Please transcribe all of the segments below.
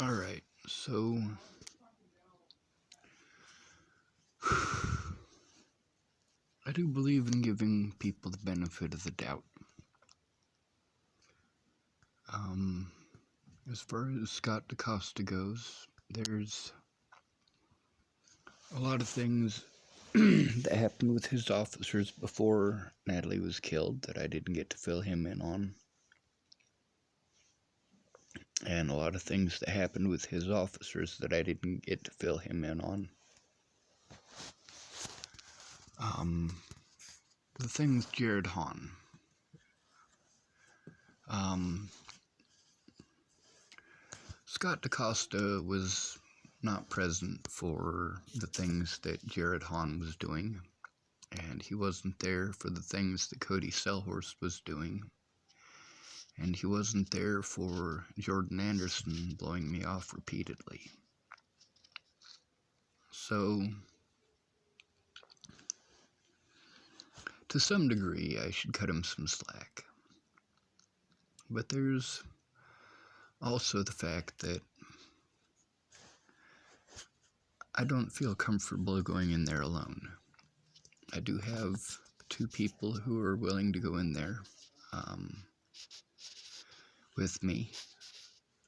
Alright, so I do believe in giving people the benefit of the doubt. As far as Scott DeCosta goes, there's a lot of things that happened with his officers before Natalie was killed that I didn't get to fill him in on. And a lot of things that happened with his officers that I didn't get to fill him in on. The thing with Jared Hahn. Scott DeCosta was not present for the things that Jared Hahn was doing, and he wasn't there for the things that Cody Selhorst was doing, and he wasn't there for Jordan Anderson blowing me off repeatedly. So, to some degree, I should cut him some slack. But there's also the fact that I don't feel comfortable going in there alone. I do have two people who are willing to go in there with me.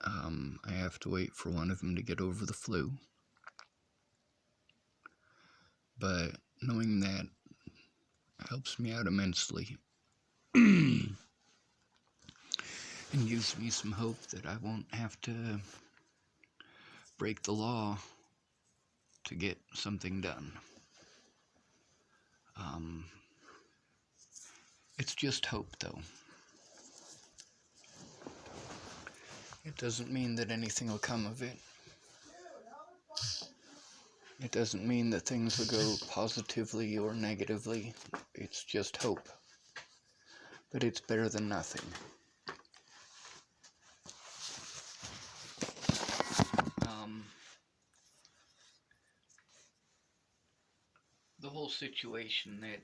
I have to wait for one of them to get over the flu. But knowing that helps me out immensely. And gives me some hope that I won't have to break the law to get something done. It's just hope, though. It doesn't mean that anything will come of it. It doesn't mean that things will go positively or negatively. It's just hope. But it's better than nothing. The whole situation that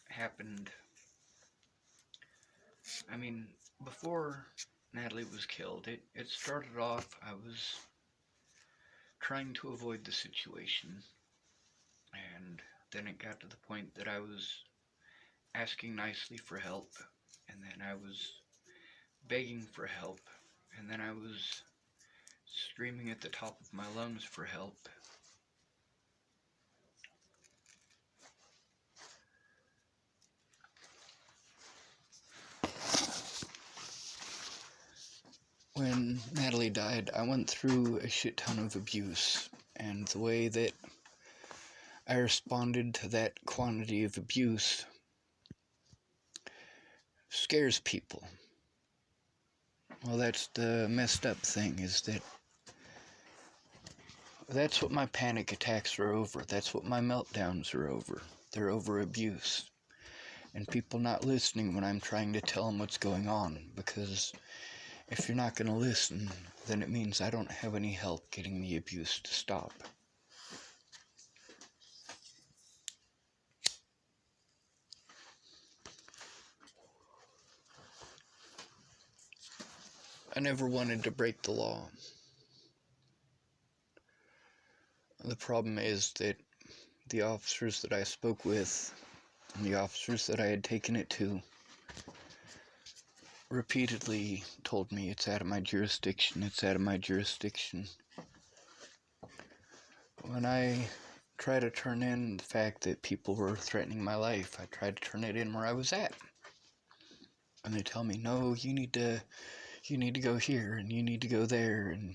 happened, before Natalie was killed, it started off, I was trying to avoid the situation, and then it got to the point that I was asking nicely for help, and then I was begging for help, and then I was screaming at the top of my lungs for help. When Natalie died, I went through a shit ton of abuse, and the way that I responded to that quantity of abuse scares people. Well, that's the messed up thing, is that that's what my panic attacks are over. That's what my meltdowns are over. They're over abuse. And people not listening when I'm trying to tell them what's going on, because if you're not going to listen, then it means I don't have any help getting the abuse to stop. I never wanted to break the law. The problem is that the officers that I spoke with, and the officers that I had taken it to, repeatedly told me it's out of my jurisdiction, it's out of my jurisdiction. When I try to turn in the fact that people were threatening my life, I tried to turn it in where I was at. And they tell me, no, you need to go here, and you need to go there, and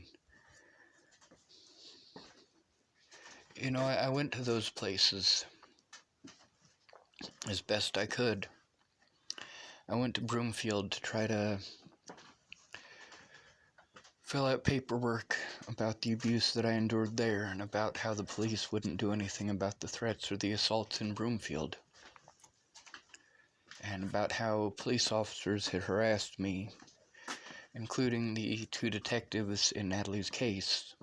I went to those places as best I could. I went to Broomfield to try to fill out paperwork about the abuse that I endured there, and about how the police wouldn't do anything about the threats or the assaults in Broomfield, and about how police officers had harassed me, including the two detectives in Natalie's case.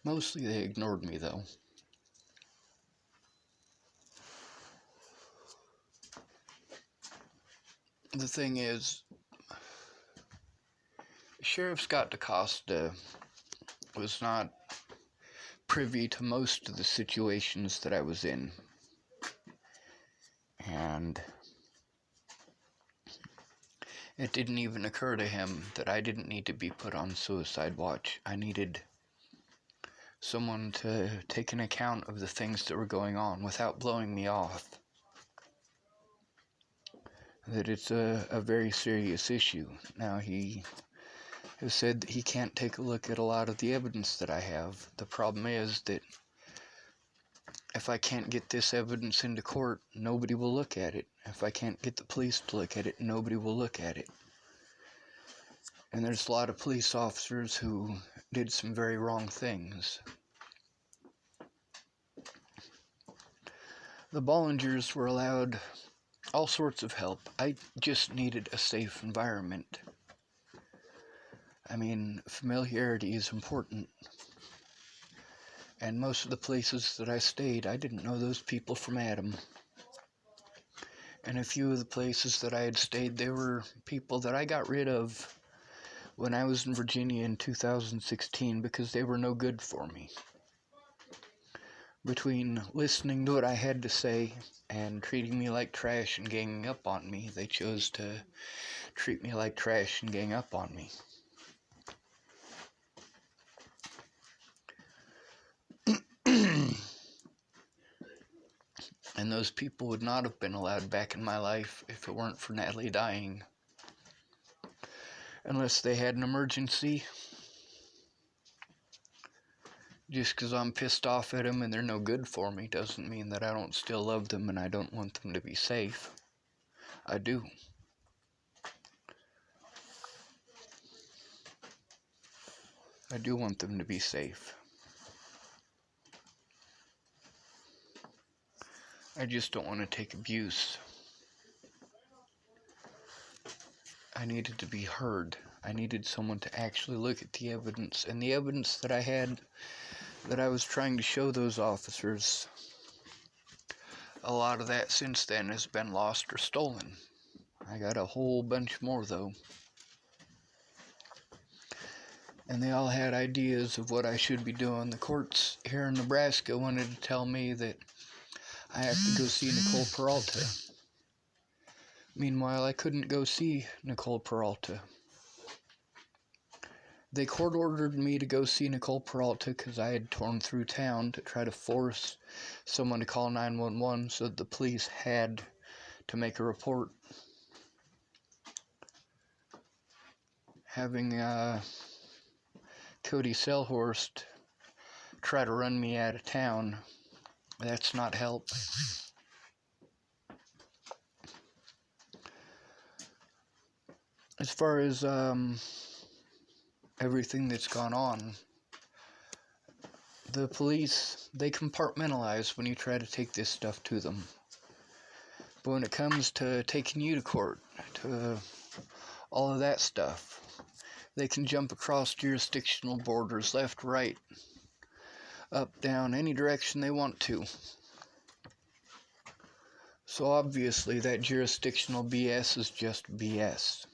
Mostly they ignored me, though. The thing is, Sheriff Scott DeCosta was not privy to most of the situations that I was in. And it didn't even occur to him that I didn't need to be put on suicide watch. I needed someone to take an account of the things that were going on without blowing me off. That it's a very serious issue. Now, he has said that he can't take a look at a lot of the evidence that I have. The problem is that if I can't get this evidence into court, nobody will look at it. If I can't get the police to look at it, nobody will look at it. And there's a lot of police officers who did some very wrong things. The Bollingers were allowed all sorts of help. I just needed a safe environment. I mean, familiarity is important. And most of the places that I stayed, I didn't know those people from Adam. And a few of the places that I had stayed, they were people that I got rid of when I was in Virginia in 2016 because they were no good for me. Between listening to what I had to say and treating me like trash and ganging up on me, they chose to treat me like trash and gang up on me. And those people would not have been allowed back in my life if it weren't for Natalie dying. Unless they had an emergency. Just because I'm pissed off at them and they're no good for me doesn't mean that I don't still love them and I don't want them to be safe. I do. I do want them to be safe. I just don't want to take abuse. I needed to be heard. I needed someone to actually look at the evidence. And the evidence that I had, that I was trying to show those officers, a lot of that since then has been lost or stolen. I got a whole bunch more, though. And they all had ideas of what I should be doing. The courts here in Nebraska wanted to tell me that I have to go see Nicole Peralta. Meanwhile, I couldn't go see Nicole Peralta. They court-ordered me to go see Nicole Peralta because I had torn through town to try to force someone to call 911 so that the police had to make a report. Having Cody Selhorst try to run me out of town, that's not help. As far as everything that's gone on, the police, they compartmentalize when you try to take this stuff to them. But when it comes to taking you to court, to all of that stuff, they can jump across jurisdictional borders, left, right, up, down, any direction they want to. So obviously that jurisdictional BS is just BS.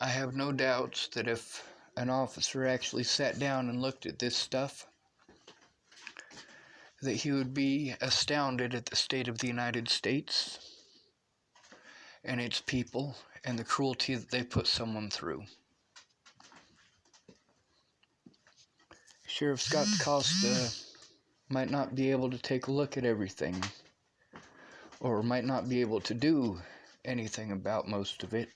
I have no doubts that if an officer actually sat down and looked at this stuff, that he would be astounded at the state of the United States and its people and the cruelty that they put someone through. Sheriff Scott DeCosta might not be able to take a look at everything, or might not be able to do anything about most of it.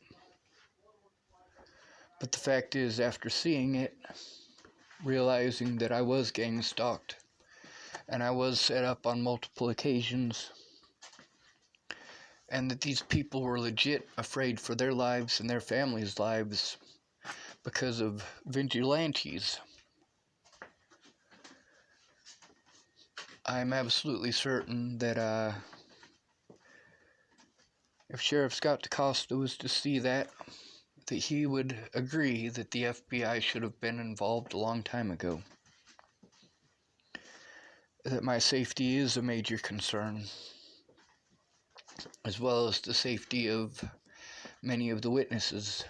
But the fact is, after seeing it, realizing that I was gang stalked, and I was set up on multiple occasions, and that these people were legit afraid for their lives and their families' lives because of vigilantes, I'm absolutely certain that if Sheriff Scott DeCosta was to see that he would agree that the FBI should have been involved a long time ago. That my safety is a major concern, as well as the safety of many of the witnesses.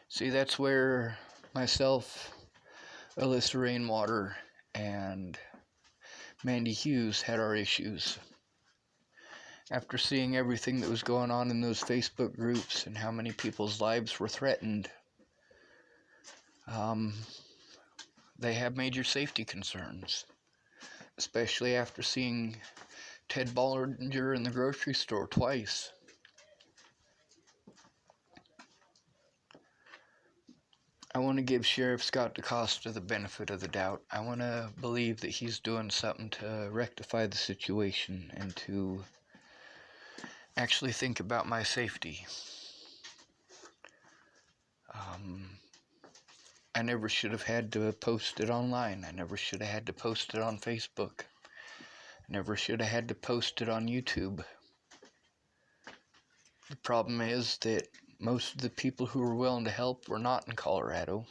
See, that's where myself, Alyssa Rainwater, and Mandy Hughes had our issues. After seeing everything that was going on in those Facebook groups and how many people's lives were threatened, they have major safety concerns, especially after seeing Ted Bollinger in the grocery store twice. I want to give Sheriff Scott decoste the benefit of the doubt. I want to believe that he's doing something to rectify the situation and to actually think about my safety. I never should have had to post it online. I never should have had to post it on Facebook. I never should have had to post it on YouTube. The problem is that most of the people who were willing to help were not in Colorado.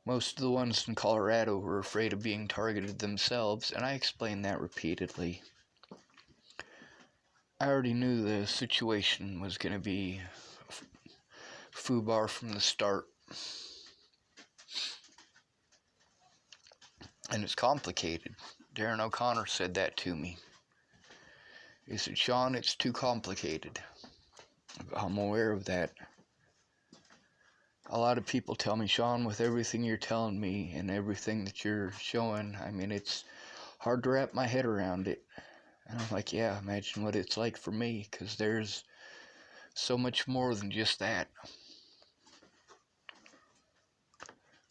Most of the ones in Colorado were afraid of being targeted themselves, and I explained that repeatedly. I already knew the situation was going to be foobar from the start. And it's complicated. Darren O'Connor said that to me. He said, Sean, it's too complicated. I'm aware of that. A lot of people tell me, Sean, with everything you're telling me and everything that you're showing, I mean, it's hard to wrap my head around it. And I'm like, yeah, imagine what it's like for me, because there's so much more than just that.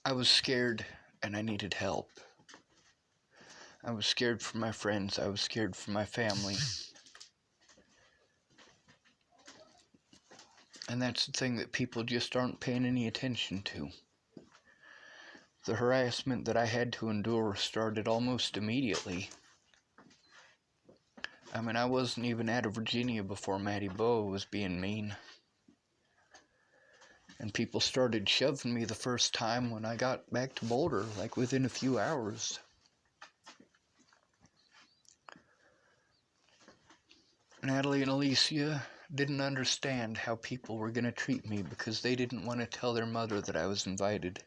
I was scared and I needed help. I was scared for my friends. I was scared for my family. And that's the thing that people just aren't paying any attention to. The harassment that I had to endure started almost immediately. I mean, I wasn't even out of Virginia before Matty Boa was being mean. And people started shoving me the first time when I got back to Boulder, like within a few hours. Natalie and Alicia didn't understand how people were going to treat me because they didn't want to tell their mother that I was invited.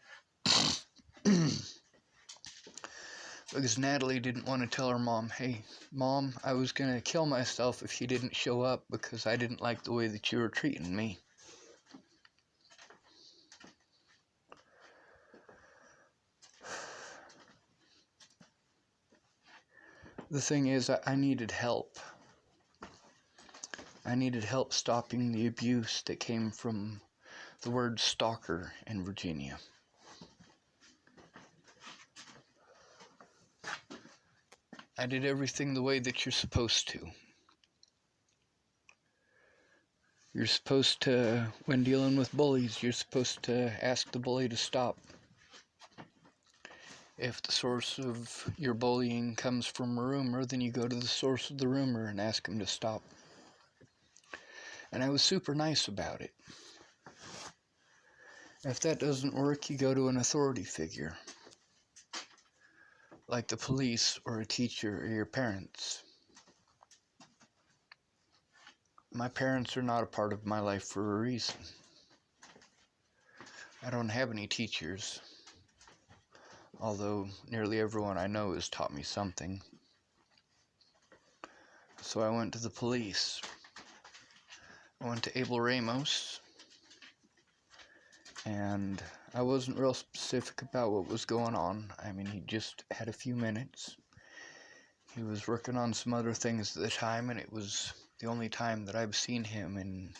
Because Natalie didn't want to tell her mom, hey, Mom, I was going to kill myself if you didn't show up because I didn't like the way that you were treating me. The thing is, I needed help. I needed help stopping the abuse that came from the word stalker in Virginia. I did everything the way that you're supposed to. You're supposed to, when dealing with bullies, you're supposed to ask the bully to stop. If the source of your bullying comes from a rumor, then you go to the source of the rumor and ask him to stop. And I was super nice about it. If that doesn't work, you go to an authority figure, like the police or a teacher or your parents. My parents are not a part of my life for a reason. I don't have any teachers, although nearly everyone I know has taught me something. So I went to the police. I went to Abel Ramos, and I wasn't real specific about what was going on. I mean, he just had a few minutes. He was working on some other things at the time, and it was the only time that I've seen him, and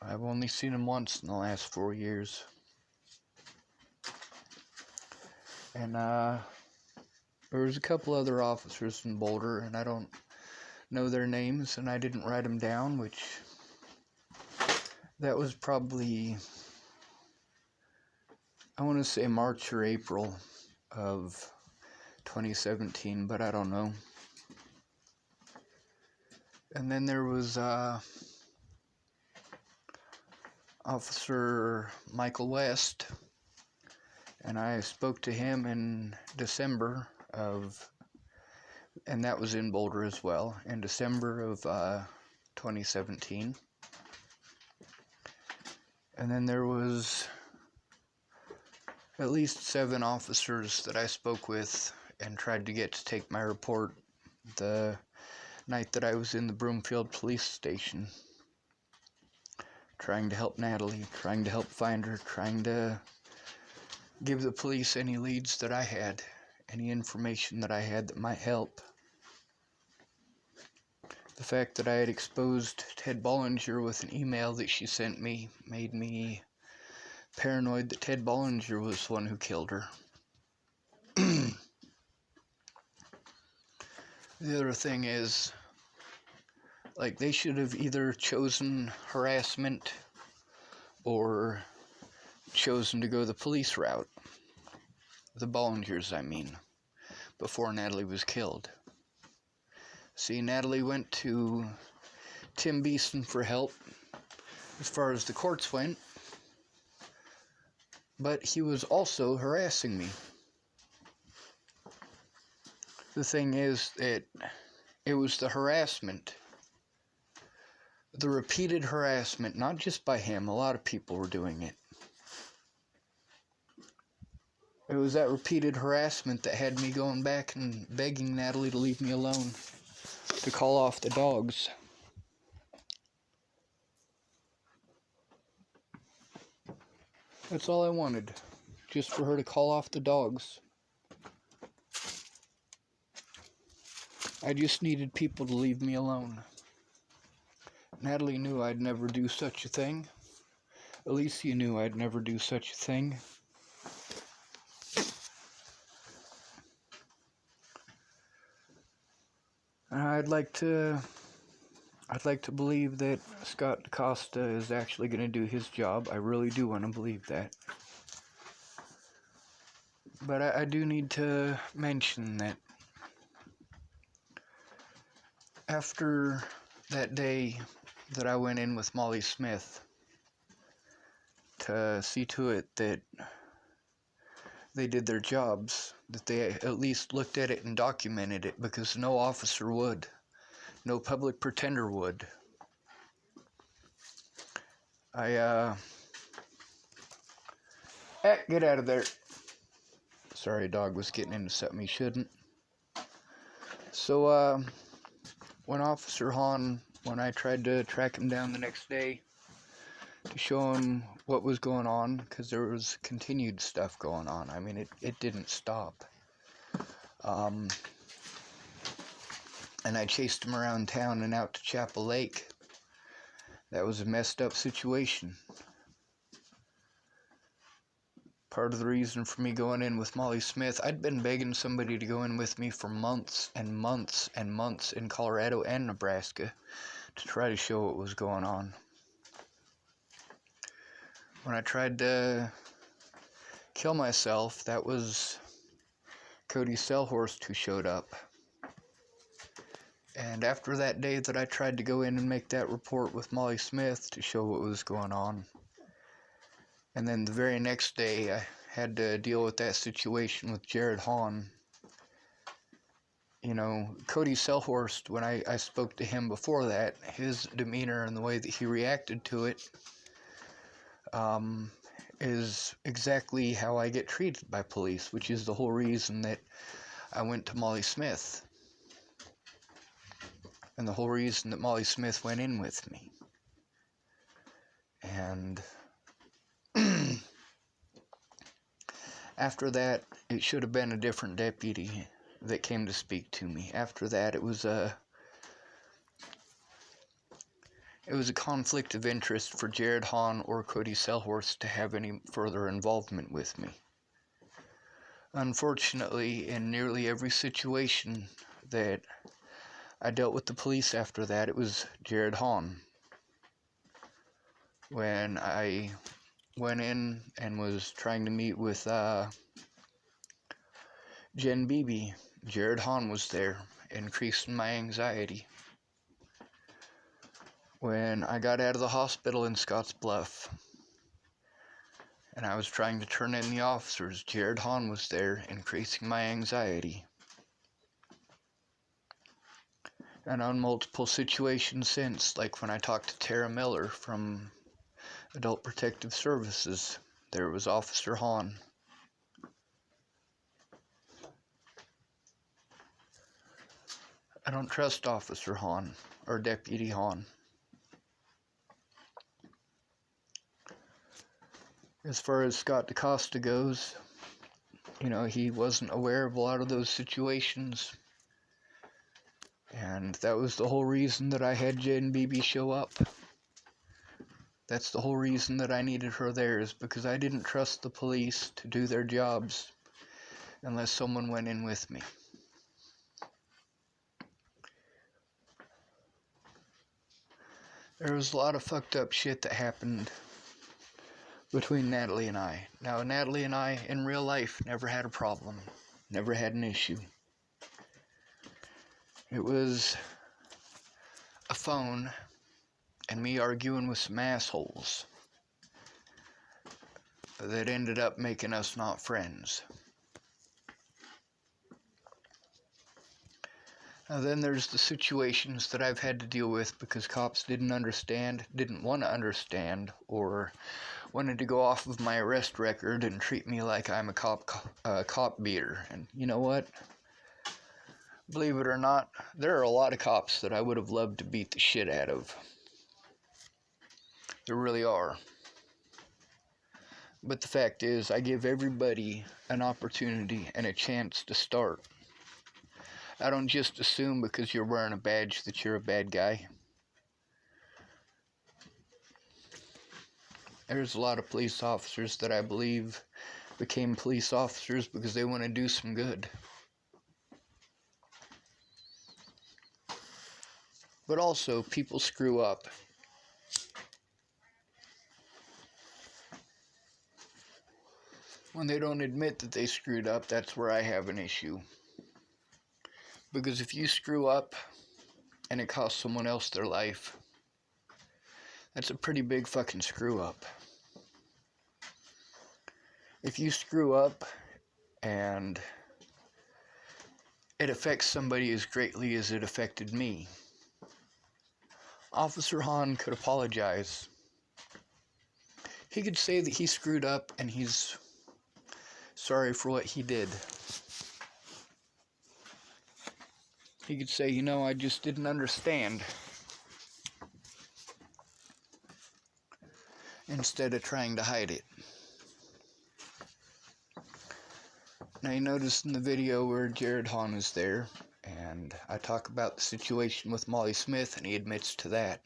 I've only seen him once in the last 4 years. And there was a couple other officers in Boulder, and I don't know their names, and I didn't write them down, which that was probably, I want to say March or April of 2017, but I don't know. And then there was Officer Michael West, and I spoke to him in December of, and that was in Boulder as well, in December of 2017. And then there was at least 7 officers that I spoke with and tried to get to take my report the night that I was in the Broomfield police station, trying to help Natalie, trying to help find her, trying to give the police any leads that I had, any information that I had that might help. The fact that I had exposed Ted Bollinger with an email that she sent me made me paranoid that Ted Bollinger was the one who killed her. The other thing is, like, they should have either chosen harassment or chosen to go the police route. The Bollingers, I mean, before Natalie was killed. See, Natalie went to Tim Beeson for help as far as the courts went, but he was also harassing me. The thing is that it was the harassment, the repeated harassment, not just by him, a lot of people were doing it. It was that repeated harassment that had me going back and begging Natalie to leave me alone, to call off the dogs. That's all I wanted, just for her to call off the dogs. I just needed people to leave me alone. Natalie knew I'd never do such a thing. Alicia knew I'd never do such a thing. I'd like to believe that Scott decoste is actually going to do his job. I really do want to believe that. But I do need to mention that after that day that I went in with Molly Smith to see to it that they did their jobs, that they at least looked at it and documented it, because no officer would. No public pretender would. Get out of there. Sorry, a dog was getting into something he shouldn't. So, when Officer Hahn, when I tried to track him down the next day to show him what was going on, because there was continued stuff going on. I mean, it didn't stop. And I chased him around town and out to Chapel Lake. That was a messed up situation. Part of the reason for me going in with Molly Smith, I'd been begging somebody to go in with me for months and months and months in Colorado and Nebraska to try to show what was going on. When I tried to kill myself, that was Cody Selhorst who showed up. And after that day that I tried to go in and make that report with Molly Smith to show what was going on, and then the very next day I had to deal with that situation with Jared Hahn. You know, Cody Selhorst, when I spoke to him before that, his demeanor and the way that he reacted to it is exactly how I get treated by police, which is the whole reason that I went to Molly Smith. And the whole reason that Molly Smith went in with me. And after that, it should have been a different deputy that came to speak to me. After that, it was a conflict of interest for Jared Hahn or Cody Selhorst to have any further involvement with me. Unfortunately, in nearly every situation that I dealt with the police after that, it was Jared Hahn. When I went in and was trying to meet with Jen Beebe, Jared Hahn was there, increasing my anxiety. When I got out of the hospital in Scottsbluff and I was trying to turn in the officers, Jared Hahn was there, increasing my anxiety. And on multiple situations since, like when I talked to Tara Miller from Adult Protective Services, there was Officer Hahn. I don't trust Officer Hahn or Deputy Hahn. As far as Scott decoste goes, he wasn't aware of a lot of those situations. And that was the whole reason that I had Jen and BB show up. That's the whole reason that I needed her there, is because I didn't trust the police to do their jobs unless someone went in with me. There was a lot of fucked up shit that happened between Natalie and I. Now, Natalie and I, in real life, never had a problem. Never had an issue. It was a phone and me arguing with some assholes that ended up making us not friends. Now then there's the situations that I've had to deal with because cops didn't want to understand, or wanted to go off of my arrest record and treat me like I'm a cop beater. And you know what? Believe it or not, there are a lot of cops that I would have loved to beat the shit out of. There really are. But the fact is, I give everybody an opportunity and a chance to start. I don't just assume because you're wearing a badge that you're a bad guy. There's a lot of police officers that I believe became police officers because they want to do some good. But also, people screw up. When they don't admit that they screwed up, that's where I have an issue. Because if you screw up and it costs someone else their life, that's a pretty big fucking screw up. If you screw up and it affects somebody as greatly as it affected me, Officer Hahn could apologize. He could say that he screwed up and he's sorry for what he did. He could say, I just didn't understand. Instead of trying to hide it. Now you notice in the video where Jared Hahn is there, and I talk about the situation with Molly Smith, and he admits to that.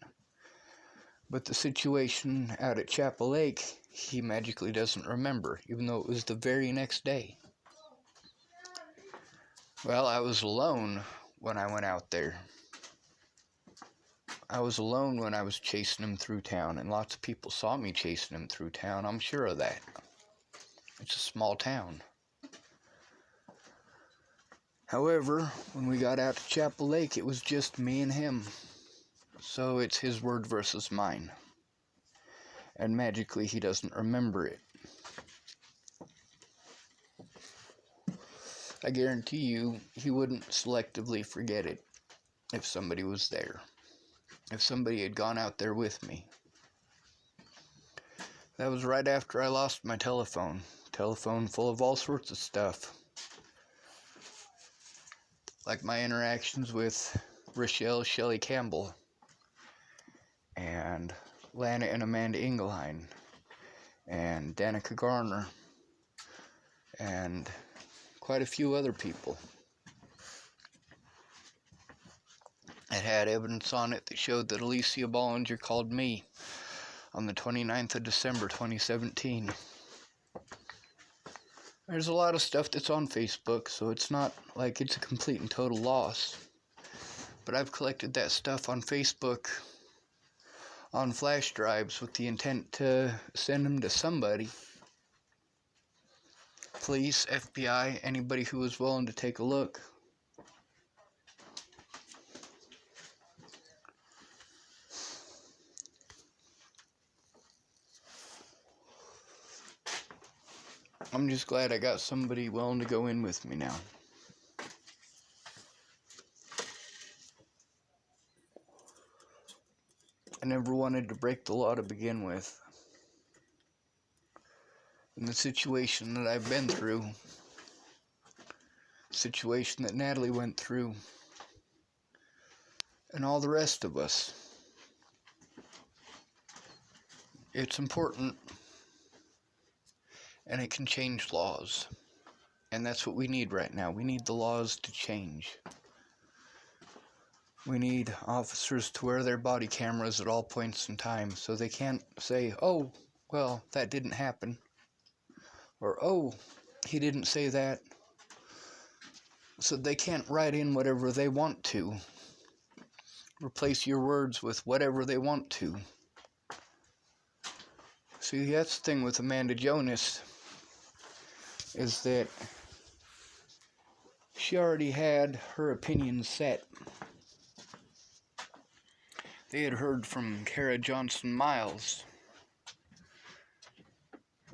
But the situation out at Chapel Lake, he magically doesn't remember, even though it was the very next day. Well, I was alone when I went out there. I was alone when I was chasing him through town, and lots of people saw me chasing him through town, I'm sure of that. It's a small town. However, when we got out to Chapel Lake, it was just me and him. So it's his word versus mine. And magically, he doesn't remember it. I guarantee you, he wouldn't selectively forget it if somebody was there. If somebody had gone out there with me. That was right after I lost my telephone. Telephone full of all sorts of stuff. Like my interactions with Rochelle Shelley Campbell. And Lana and Amanda Engelheim. And Danica Garner. And quite a few other people. It had evidence on it that showed that Alicia Bollinger called me on the 29th of December 2017. There's a lot of stuff that's on Facebook, so it's not like it's a complete and total loss. But I've collected that stuff on Facebook on flash drives with the intent to send them to somebody. Police, FBI, anybody who was willing to take a look. I'm just glad I got somebody willing to go in with me now. I never wanted to break the law to begin with. In the situation that I've been through, the situation that Natalie went through, and all the rest of us, it's important, and it can change laws. And that's what we need right now. We need the laws to change. We need officers to wear their body cameras at all points in time so they can't say, oh, well, that didn't happen. Or, oh, he didn't say that. So they can't write in whatever they want to. Replace your words with whatever they want to. See, that's the thing with Amanda Jonas, is that she already had her opinion set. They had heard from Kara Johnson Miles,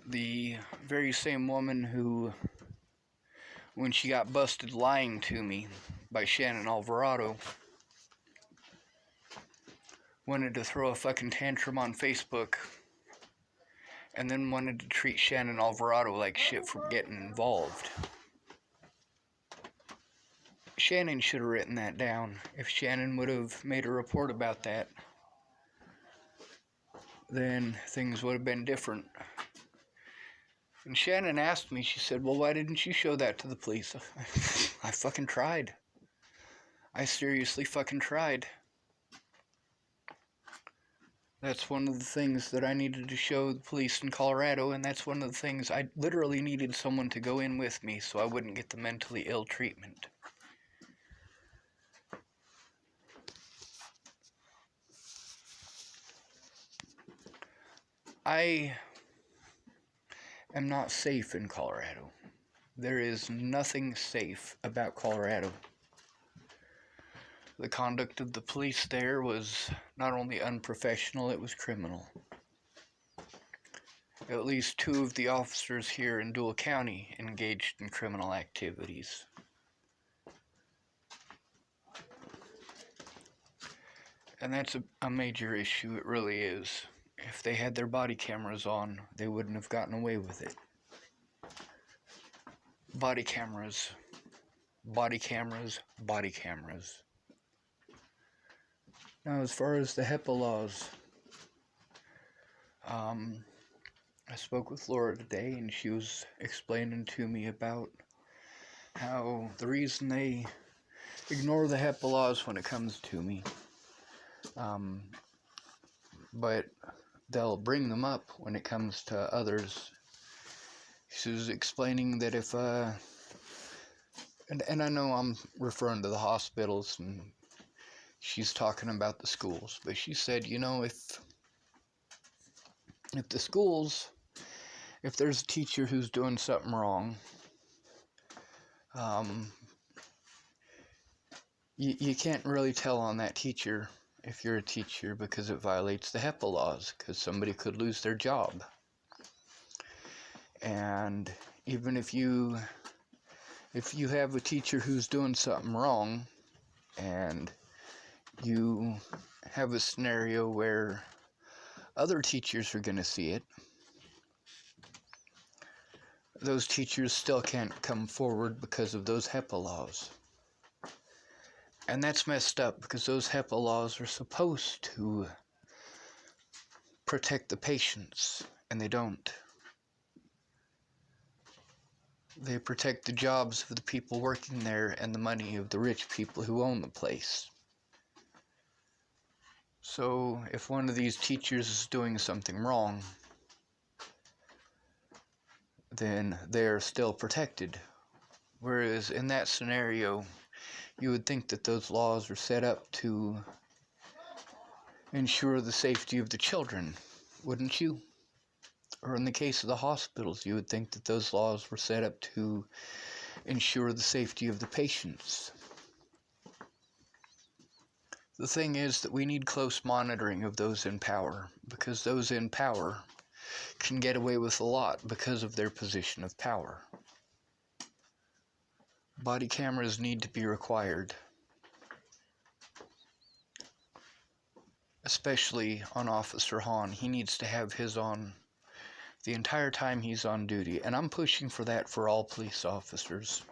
the very same woman who, when she got busted lying to me by Shannon Alvarado, wanted to throw a fucking tantrum on Facebook, and then wanted to treat Shannon Alvarado like shit for getting involved. Shannon should have written that down. If Shannon would have made a report about that, then things would have been different. And Shannon asked me, she said, well, why didn't you show that to the police? I fucking tried. I seriously fucking tried. That's one of the things that I needed to show the police in Colorado, and that's one of the things I literally needed someone to go in with me so I wouldn't get the mentally ill treatment. I am not safe in Colorado. There is nothing safe about Colorado. The conduct of the police there was not only unprofessional, it was criminal. At least 2 of the officers here in Dual County engaged in criminal activities. And that's a major issue, it really is. If they had their body cameras on, they wouldn't have gotten away with it. Body cameras, body cameras, body cameras. Now, as far as the HEPA laws, I spoke with Laura today, and she was explaining to me about how the reason they ignore the HEPA laws when it comes to me, but they'll bring them up when it comes to others. She was explaining that if, and I know I'm referring to the hospitals, and she's talking about the schools, but she said, you know, if the schools, if there's a teacher who's doing something wrong, you can't really tell on that teacher if you're a teacher because it violates the HEPA laws, because somebody could lose their job. And even if you have a teacher who's doing something wrong, and you have a scenario where other teachers are going to see it, those teachers still can't come forward because of those HEPA laws. And that's messed up, because those HEPA laws are supposed to protect the patients, and they don't. They protect the jobs of the people working there and the money of the rich people who own the place. So if one of these teachers is doing something wrong, then they're still protected. Whereas in that scenario, you would think that those laws are set up to ensure the safety of the children, wouldn't you? Or in the case of the hospitals, you would think that those laws were set up to ensure the safety of the patients. The thing is that we need close monitoring of those in power, because those in power can get away with a lot because of their position of power. Body cameras need to be required, especially on Officer Hahn. He needs to have his on the entire time he's on duty, and I'm pushing for that for all police officers.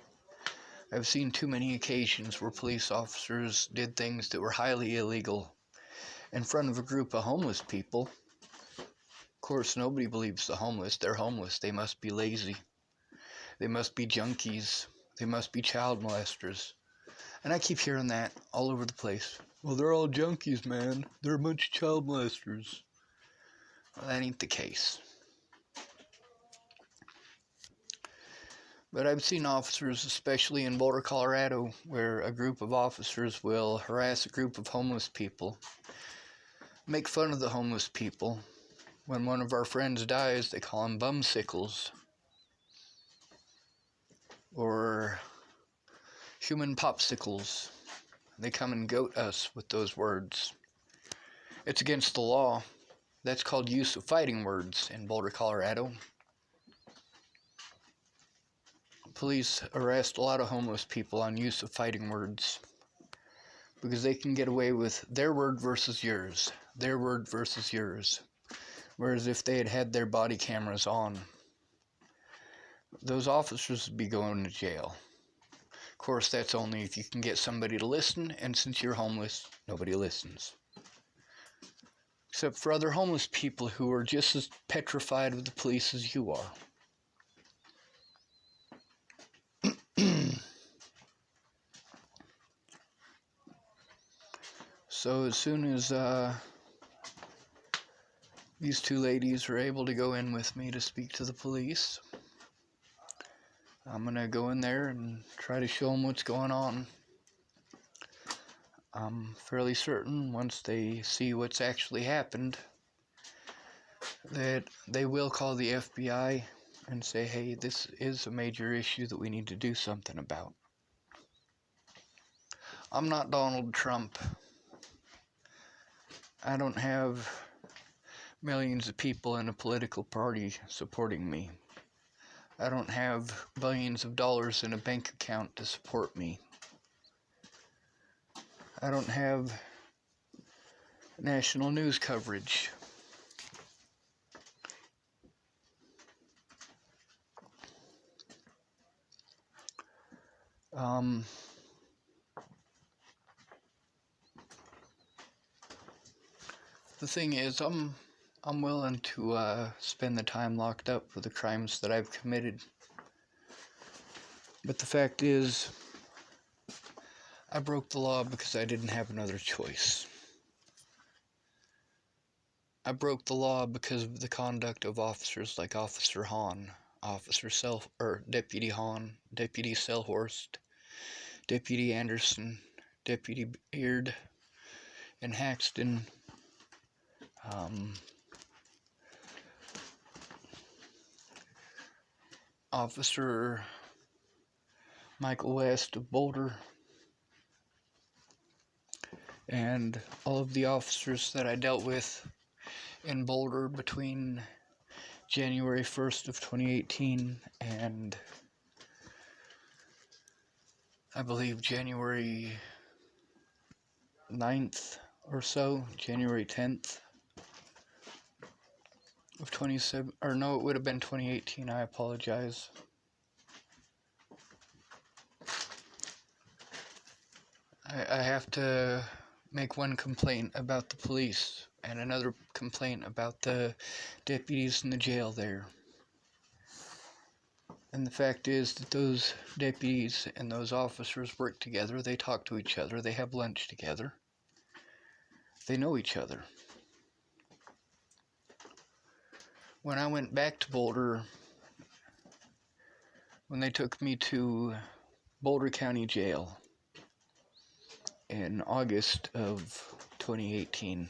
I've seen too many occasions where police officers did things that were highly illegal in front of a group of homeless people. Of course, nobody believes the homeless. They're homeless. They must be lazy. They must be junkies. They must be child molesters. And I keep hearing that all over the place. Well, they're all junkies, man. They're a bunch of child molesters. Well, that ain't the case. But I've seen officers, especially in Boulder, Colorado, where a group of officers will harass a group of homeless people, make fun of the homeless people. When one of our friends dies, they call them bumsicles, or human popsicles. They come and goat us with those words. It's against the law. That's called use of fighting words in Boulder, Colorado. Police arrest a lot of homeless people on use of fighting words because they can get away with their word versus yours, their word versus yours. Whereas if they had had their body cameras on, those officers would be going to jail. Of course, that's only if you can get somebody to listen, and since you're homeless, nobody listens. Except for other homeless people who are just as petrified of the police as you are. So as soon as these two ladies are able to go in with me to speak to the police, I'm going to go in there and try to show them what's going on. I'm fairly certain once they see what's actually happened that they will call the FBI and say, hey, this is a major issue that we need to do something about. I'm not Donald Trump. I don't have millions of people in a political party supporting me. I don't have billions of dollars in a bank account to support me. I don't have national news coverage. The thing is, I'm willing to spend the time locked up for the crimes that I've committed. But the fact is, I broke the law because I didn't have another choice. I broke the law because of the conduct of officers like Officer Hahn, Deputy Hahn, Deputy Selhorst, Deputy Anderson, Deputy Beard, and Haxton. Officer Michael West of Boulder, and all of the officers that I dealt with in Boulder between January 1st of 2018 and I believe January 9th or so, January 10th of 27, or no, it would have been 2018, I apologize. I have to make one complaint about the police and another complaint about the deputies in the jail there. And the fact is that those deputies and those officers work together, they talk to each other, they have lunch together, they know each other. When I went back to Boulder, when they took me to Boulder County Jail in August of 2018,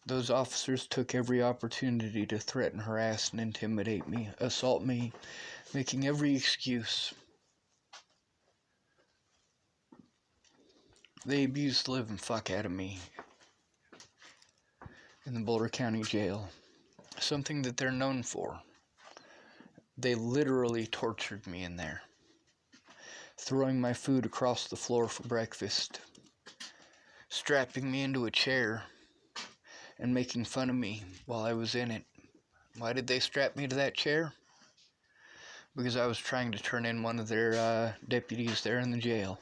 those officers took every opportunity to threaten, harass, and intimidate me, assault me, making every excuse. They abused the living fuck out of me in the Boulder County Jail. Something that they're known for. They literally tortured me in there, throwing my food across the floor for breakfast, strapping me into a chair and making fun of me while I was in it. Why did they strap me to that chair? Because I was trying to turn in one of their deputies there in the jail.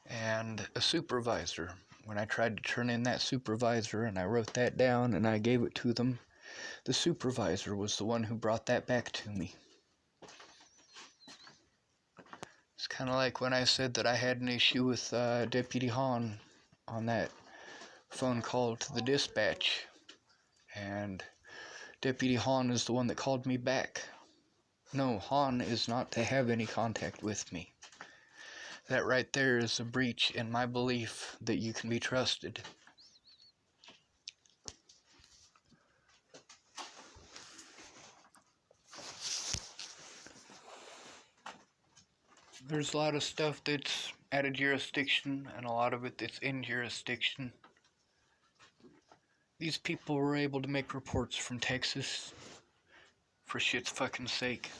And a supervisor. When I tried to turn in that supervisor and I wrote that down and I gave it to them, the supervisor was the one who brought that back to me. It's kind of like when I said that I had an issue with Deputy Hahn on that phone call to the dispatch. And Deputy Hahn is the one that called me back. No, Hahn is not to have any contact with me. That right there is a breach in my belief that you can be trusted. There's a lot of stuff that's out of jurisdiction and a lot of it that's in jurisdiction. These people were able to make reports from Texas for shit's fucking sake.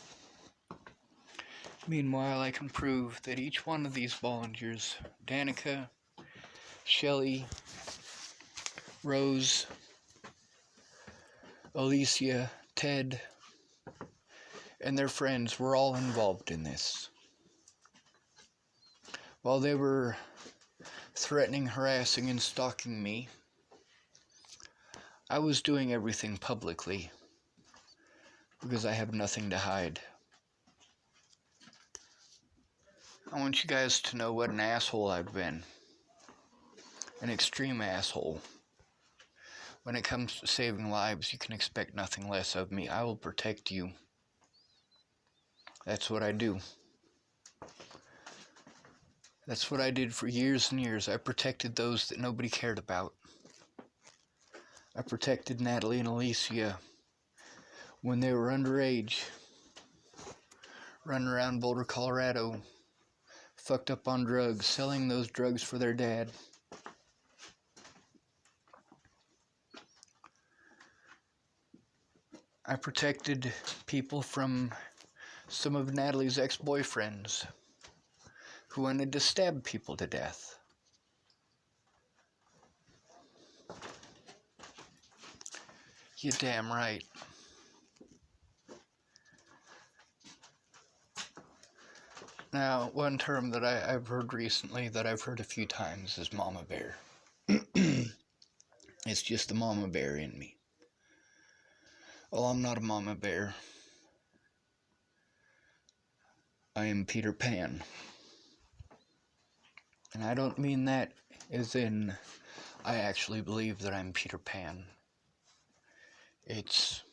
Meanwhile, I can prove that each one of these volunteers, Danica, Shelly, Rose, Alicia, Ted, and their friends were all involved in this. While they were threatening, harassing, and stalking me, I was doing everything publicly because I have nothing to hide. I want you guys to know what an asshole I've been. An extreme asshole. When it comes to saving lives, you can expect nothing less of me. I will protect you. That's what I do. That's what I did for years and years. I protected those that nobody cared about. I protected Natalie and Alicia when they were underage, running around Boulder, Colorado, fucked up on drugs, selling those drugs for their dad. I protected people from some of Natalie's ex-boyfriends who wanted to stab people to death. You're damn right. Now, one term that I've heard recently, that I've heard a few times, is mama bear. It's just the mama bear in me. Well, I'm not a mama bear. I am Peter Pan. And I don't mean that as in I actually believe that I'm Peter Pan. It's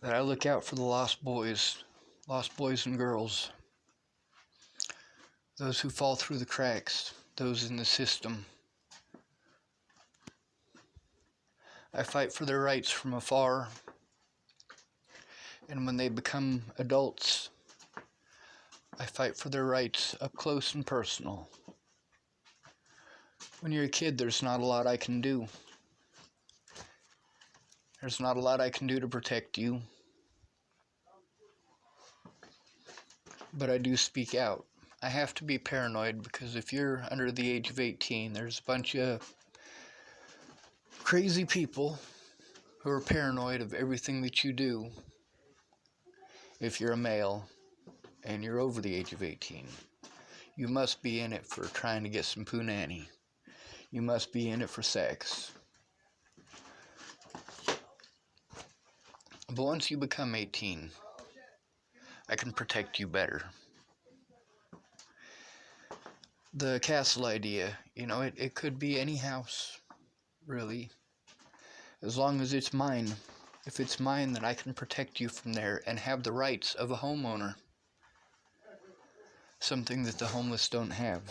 that I look out for the lost boys and girls, those who fall through the cracks, those in the system. I fight for their rights from afar, and when they become adults, I fight for their rights up close and personal. When you're a kid, there's not a lot I can do. There's not a lot I can do to protect you. But I do speak out. I have to be paranoid because if you're under the age of 18, there's a bunch of crazy people who are paranoid of everything that you do if you're a male and you're over the age of 18. You must be in it for trying to get some punani. You must be in it for sex. But once you become 18, I can protect you better. The castle idea, it could be any house, really. As long as it's mine. If it's mine, then I can protect you from there and have the rights of a homeowner. Something that the homeless don't have.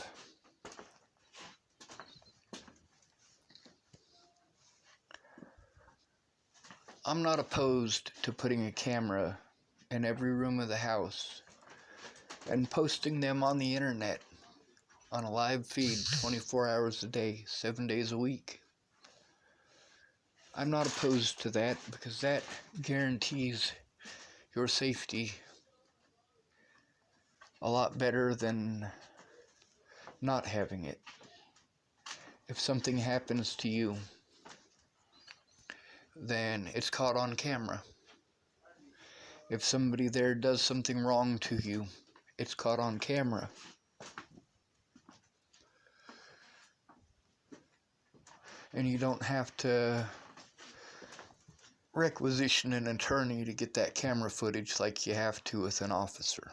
I'm not opposed to putting a camera in every room of the house and posting them on the internet on a live feed 24 hours a day, 7 days a week. I'm not opposed to that because that guarantees your safety a lot better than not having it. If something happens to you, then it's caught on camera. If somebody there does something wrong to you, it's caught on camera. And you don't have to requisition an attorney to get that camera footage like you have to with an officer.